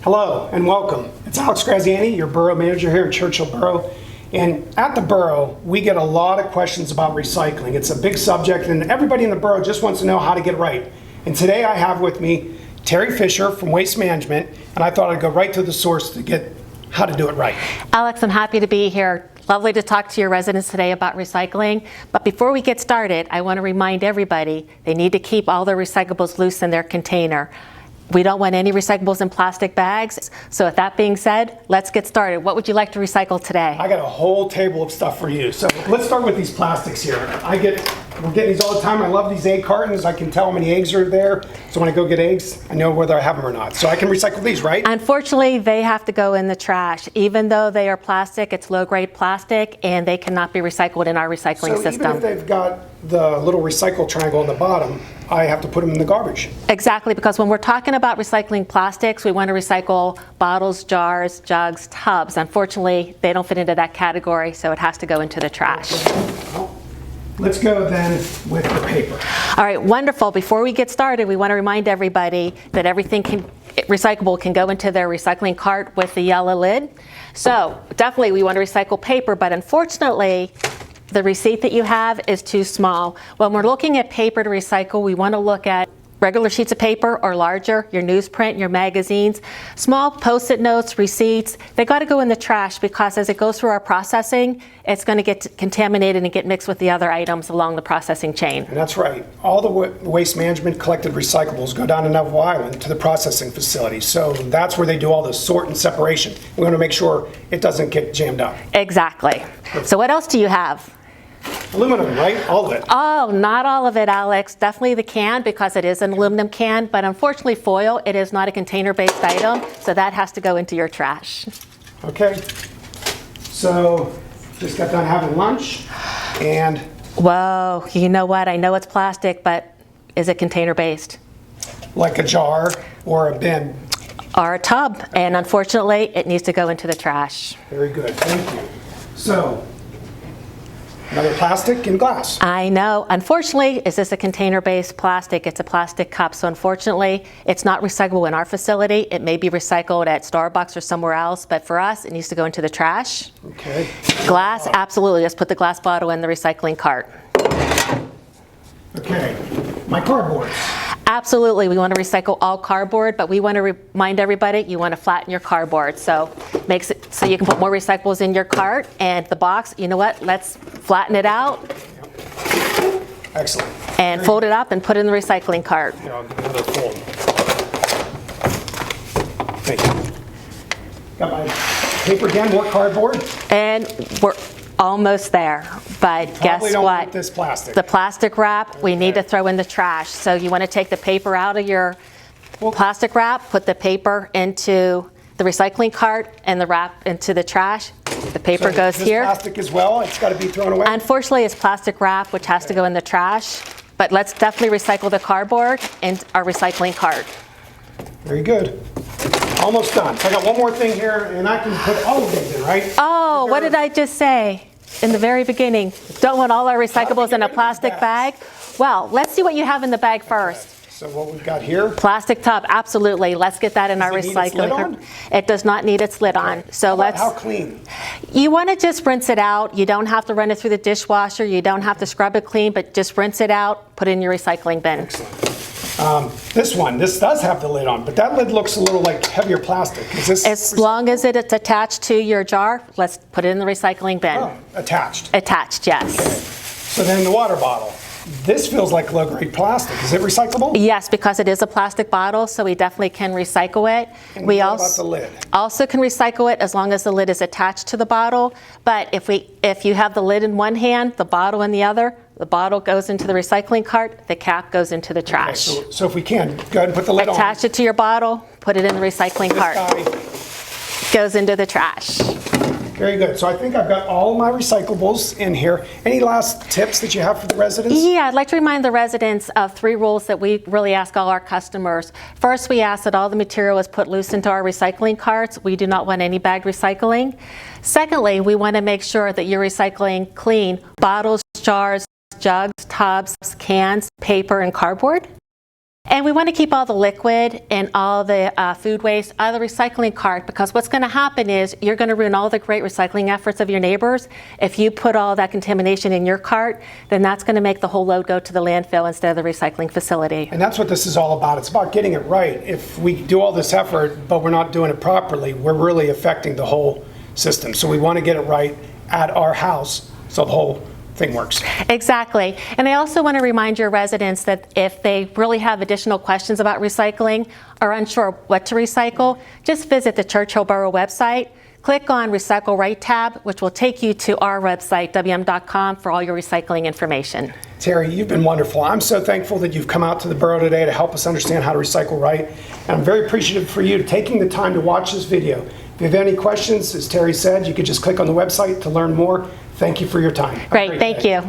Hello and welcome. It's Alex Graziani, your Borough Manager here at Churchill Borough. And at the Borough, we get a lot of questions about recycling. It's a big subject and everybody in the Borough just wants to know how to get it right. And today I have with me Terry Fisher from Waste Management, and I thought I'd go right to the source to get how to do it right. Alex, I'm happy to be here. Lovely to talk to your residents today about recycling. But before we get started, I want to remind everybody they need to keep all their recyclables loose in their container. We don't want any recyclables in plastic bags. So with that being said, let's get started. What would you like to recycle today? I got a whole table of stuff for you. So let's start with these plastics here. We're getting these all the time. I love these egg cartons. I can tell how many eggs are there. So when I go get eggs, I know whether I have them or not. So I can recycle these, right? Unfortunately, they have to go in the trash. Even though they are plastic, it's low-grade plastic, and they cannot be recycled in our recycling system. So even if they've got the little recycle triangle on the bottom, I have to put them in the garbage. Exactly, because when we're talking about recycling plastics, we want to recycle bottles, jars, jugs, tubs. Unfortunately, they don't fit into that category, so it has to go into the trash. Well, let's go then with the paper. All right, wonderful. Before we get started, we want to remind everybody that everything recyclable can go into their recycling cart with the yellow lid. So definitely we want to recycle paper, but unfortunately, the receipt that you have is too small. When we're looking at paper to recycle, we want to look at regular sheets of paper or larger, your newsprint, your magazines, small post-it notes, receipts. They got to go in the trash because as it goes through our processing, it's going to get contaminated and get mixed with the other items along the processing chain. And that's right. All the waste management collected recyclables go down to Neville Island to the processing facility. So that's where they do all the sort and separation. We want to make sure it doesn't get jammed up. Exactly. So what else do you have? Aluminum, right? All of it. Oh, not all of it, Alex. Definitely the can because it is an aluminum can, but unfortunately foil, it is not a container-based item, so that has to go into your trash. Okay. So just got done having lunch and... Whoa, you know what? I know it's plastic, but is it container-based? Like a jar or a bin. Or a tub, and unfortunately, it needs to go into the trash. Very good, thank you. So, another plastic and glass. I know. Unfortunately, is this a container-based plastic? It's a plastic cup, so unfortunately, it's not recyclable in our facility. It may be recycled at Starbucks or somewhere else, but for us, it needs to go into the trash. Okay. Glass, absolutely. Let's put the glass bottle in the recycling cart. Okay. My cardboard. Absolutely, we want to recycle all cardboard, but we want to remind everybody you want to flatten your cardboard. So makes it so you can put more recyclables in your cart and the box. You know what? Let's flatten it out. Yep. Excellent. And fold it up and put it in the recycling cart. Here, I'll give another fold. Thank you. Got my paper again, more cardboard. And we're almost there, but guess don't what? want this plastic. The plastic wrap we need to throw in the trash. So you want to take the paper out of your plastic wrap, put the paper into the recycling cart, and the wrap into the trash. The paper goes here. Plastic as well, it's got to be thrown away? Unfortunately, it's plastic wrap, which has to go in the trash, but let's definitely recycle the cardboard in our recycling cart. Very good. Almost done. So I got one more thing here, and I can put all of these in, right? Oh, what did I just say in the very beginning? Don't want all our recyclables in a plastic bag? Well, let's see what you have in the bag first. Okay. So what we've got here? Plastic tub, absolutely. Let's get that in our recycling cart. It does not need its lid on. So How clean? You want to just rinse it out. You don't have to run it through the dishwasher. You don't have to scrub it clean, but just rinse it out, put it in your recycling bin. Excellent. This does have the lid on, but that lid looks a little like heavier plastic. Is this as long as it's attached to your jar, let's put it in the recycling bin. Oh, attached. Attached, yes. Okay. So then the water bottle. This feels like low-grade plastic. Is it recyclable? Yes, because it is a plastic bottle, so we definitely can recycle it. And what about the lid? Also can recycle it as long as the lid is attached to the bottle. But if you have the lid in one hand, the bottle in the other, the bottle goes into the recycling cart, the cap goes into the trash. Okay, so if we can, go ahead and put the lid on. Attach it to your bottle, put it in the recycling cart. Goes into the trash. Very good. So I think I've got all my recyclables in here. Any last tips that you have for the residents? Yeah, I'd like to remind the residents of 3 rules that we really ask all our customers. First, we ask that all the material is put loose into our recycling carts. We do not want any bagged recycling. Secondly, we want to make sure that you're recycling clean bottles, jars, jugs, tubs, cans, paper, and cardboard. And we want to keep all the liquid and all the food waste out of the recycling cart, because what's going to happen is you're going to ruin all the great recycling efforts of your neighbors. If you put all that contamination in your cart, then that's going to make the whole load go to the landfill instead of the recycling facility. And that's what this is all about. It's about getting it right. If we do all this effort, but we're not doing it properly, we're really affecting the whole system. So we want to get it right at our house so the whole thing works. Exactly. And I also want to remind your residents that if they really have additional questions about recycling or unsure what to recycle, just visit the Churchill Borough website. Click on Recycle Right tab, which will take you to our website, wm.com, for all your recycling information. Terry, you've been wonderful. I'm so thankful that you've come out to the borough today to help us understand how to recycle right. And I'm very appreciative for you taking the time to watch this video. If you have any questions, as Terry said, you could just click on the website to learn more. Thank you for your time. Great, thank you.